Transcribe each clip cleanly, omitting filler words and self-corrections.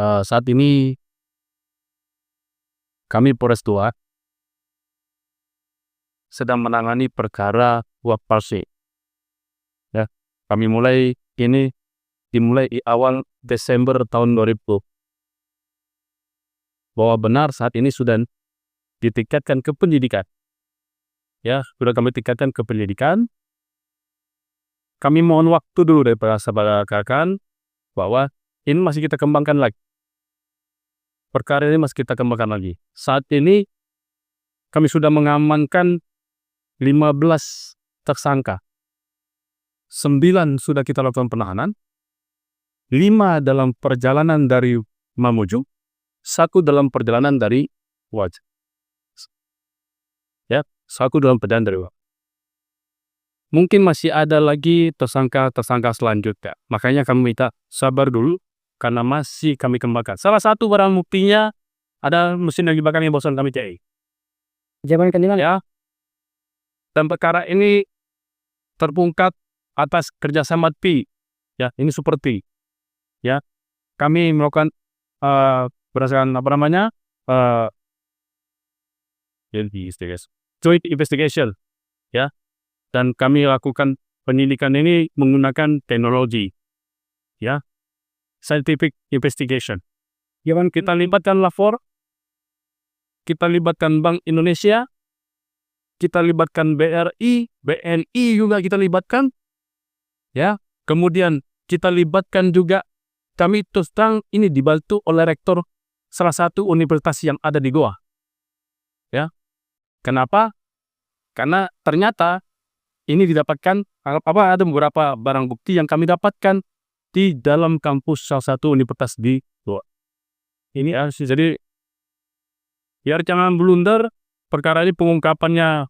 Saat ini kami Polres II sedang menangani perkara uang palsu. Ya, kami dimulai di awal Desember tahun 2000. Bahwa benar saat ini sudah ditingkatkan ke penyidikan. Ya, sudah kami tingkatkan ke penyidikan. Kami mohon waktu dulu dari saudara rekan bahwa ini masih kita kembangkan lagi. Perkara ini masih kita kembangkan lagi. Saat ini kami sudah mengamankan 15 tersangka. 9 sudah kita lakukan penahanan. 5 dalam perjalanan dari Mamuju. 1 dalam perjalanan dari Wajah. Ya, 1 dalam perjalanan dari Wajah. Mungkin masih ada lagi tersangka selanjutnya. Makanya kami minta sabar dulu karena masih kami kembangkan. Salah satu barang buktinya ada mesin yang dibakar yang bosan kami cari. Zaman kendilan Ya. Dan perkara ini terungkap atas kerjasama P. Ya, ini seperti ya kami melakukan berdasarkan joint investigation, ya, dan kami lakukan penyelidikan ini menggunakan teknologi, ya, scientific investigation. Kita libatkan lapor, kita libatkan Bank Indonesia, kita libatkan BRI, BNI juga kita libatkan, ya. Kemudian kita libatkan juga, kami terus terang ini dibantu oleh rektor salah satu universitas yang ada di Goa. Ya. Kenapa? Karena ternyata ini didapatkan ada beberapa barang bukti yang kami dapatkan di dalam kampus salah satu universitas di Goa. Ini harus jadi biar jangan blunder. Perkara ini pengungkapannya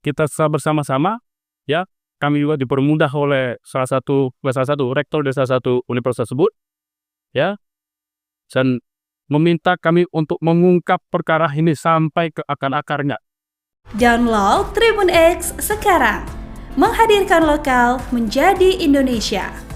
kita bersama-sama, ya. Kami juga dipermudah oleh salah satu rektor dari salah satu universitas tersebut, ya. Dan meminta kami untuk mengungkap perkara ini sampai ke akar-akarnya. Download Tribun X sekarang, menghadirkan lokal menjadi Indonesia.